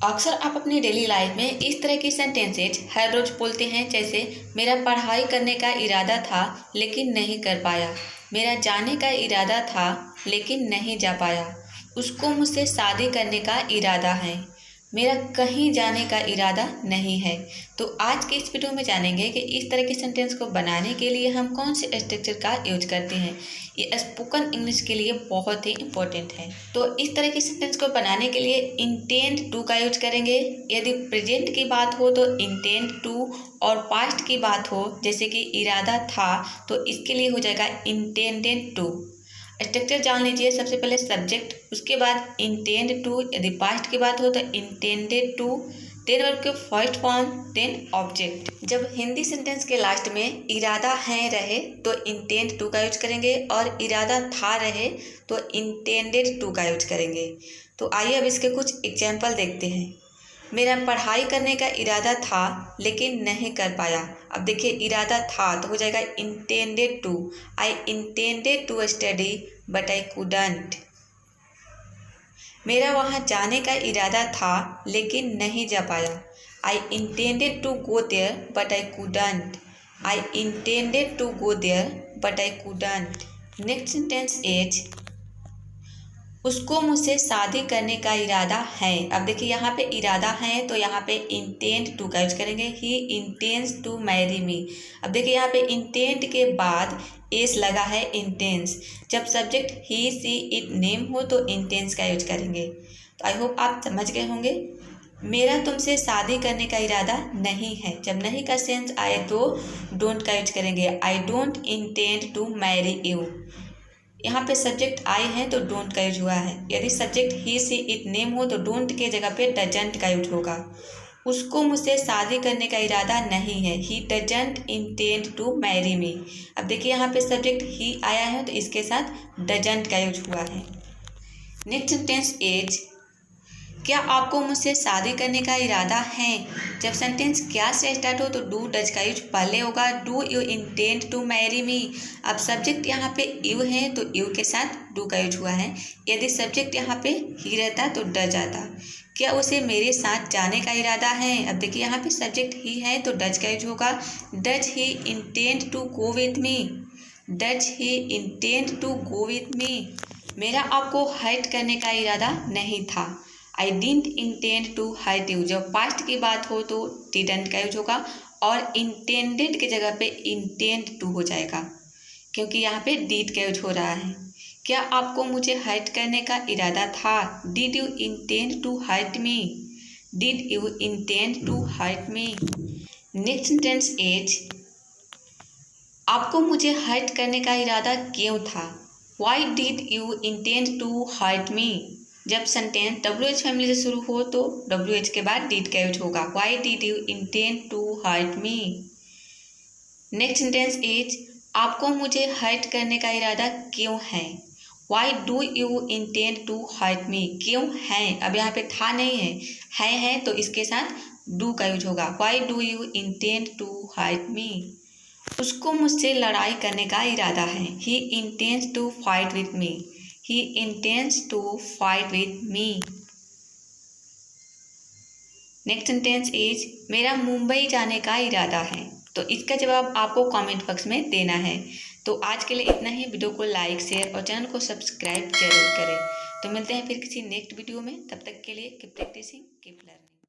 अक्सर आप अपनी डेली लाइफ में इस तरह की सेंटेंसेज हर रोज बोलते हैं, जैसे मेरा पढ़ाई करने का इरादा था लेकिन नहीं कर पाया, मेरा जाने का इरादा था लेकिन नहीं जा पाया, उसको मुझसे शादी करने का इरादा है, मेरा कहीं जाने का इरादा नहीं है। तो आज के इस वीडियो में जानेंगे कि इस तरह के सेंटेंस को बनाने के लिए हम कौन से स्ट्रक्चर का यूज करते हैं। ये स्पोकन इंग्लिश के लिए बहुत ही इम्पोर्टेंट है। तो इस तरह के सेंटेंस को बनाने के लिए इंटेंड टू का यूज करेंगे। यदि प्रेजेंट की बात हो तो इंटेंड टू, और पास्ट की बात हो जैसे कि इरादा था तो इसके लिए हो जाएगा इंटेंडेड टू। स्ट्रक्चर जान लीजिए। सबसे पहले सब्जेक्ट, उसके बाद इंटेंड टू, यदि पास्ट की बात हो तो इंटेंडेड टू, देन वर्ब के फर्स्ट फॉर्म, देन ऑब्जेक्ट। जब हिंदी सेंटेंस के लास्ट में इरादा है रहे तो इंटेंड टू का यूज करेंगे, और इरादा था रहे तो इंटेंडेड टू का यूज करेंगे। तो आइए अब इसके कुछ एग्जाम्पल देखते हैं। मेरा पढ़ाई करने का इरादा था लेकिन नहीं कर पाया। अब देखिए, इरादा था तो हो जाएगा intended to. I intended to study but I couldn't. मेरा वहाँ जाने का इरादा था लेकिन नहीं जा पाया। I intended to go there but I couldn't. I intended to go there but I couldn't. Next sentence is उसको मुझसे शादी करने का इरादा है। अब देखिए, यहाँ पे इरादा है तो यहाँ पे इंटेंट टू का यूज करेंगे। ही इंटेंस टू मैरी मी। अब देखिए, यहाँ पे इंटेंट के बाद एस लगा है, इंटेंस। जब subject he see it name हो तो इंटेंस का यूज करेंगे। तो आई होप आप समझ गए होंगे। मेरा तुमसे शादी करने का इरादा नहीं है। जब नहीं का सेंस आए तो डोंट का यूज करेंगे। I don't intend to marry you. यहाँ पे सब्जेक्ट आई है तो डोंट का यूज हुआ है। यदि subject he see it name हो तो डोंट के जगह पे डजंट का यूज होगा। उसको मुझसे शादी करने का इरादा नहीं है। He doesn't intend to marry me. अब देखिए, यहाँ पे सब्जेक्ट ही आया है तो इसके साथ डजंट का यूज हुआ है। नेक्स्ट सेंटेंस इज क्या आपको मुझसे शादी करने का इरादा है। जब सेंटेंस क्या से स्टार्ट हो तो डू डज का यूज पहले होगा। Do you intend to marry me. अब सब्जेक्ट यहाँ पे यू है तो यू के साथ डू का यूज हुआ है। यदि सब्जेक्ट यहाँ पे ही रहता तो डज आता। क्या उसे मेरे साथ जाने का इरादा है। अब देखिए, यहाँ पे सब्जेक्ट ही है तो डज का यूज होगा। Does he intend to go with me. Does he intend to go with me. मेरा आपको हर्ट करने का इरादा नहीं था। I didn't intend to hurt you. जब पास्ट की बात हो तो डिडंट का यूज होगा, और इंटेंडेड की जगह पे इंटेंड टू हो जाएगा क्योंकि यहाँ पे डिड का यूज हो रहा है। क्या आपको मुझे हर्ट करने का इरादा था। Did you intend to hurt me. Did you intend to hurt me. Next sentence is आपको मुझे हर्ट करने का इरादा क्यों था। Why did you intend to hurt me. जब सेंटेंस WH फैमिली से शुरू हो तो WH के बाद डिड का यूज होगा। Why did you intend to hurt me. Next sentence is आपको मुझे हर्ट करने का इरादा क्यों है। Why do you intend to hurt me. क्यों है, अब यहाँ पे था नहीं है तो इसके साथ डू का यूज होगा। Why do you intend to hurt me. उसको मुझसे लड़ाई करने का इरादा है। He intends to fight with me. He intends to fight with me. Next sentence is मेरा मुंबई जाने का इरादा है। तो इसका जवाब आपको कमेंट बॉक्स में देना है। तो आज के लिए इतना ही। वीडियो को लाइक, शेयर और चैनल को सब्सक्राइब जरूर करें। तो मिलते हैं फिर किसी नेक्स्ट वीडियो में। तब तक के लिए कीप प्रैक्टिसिंग, कीप लर्निंग।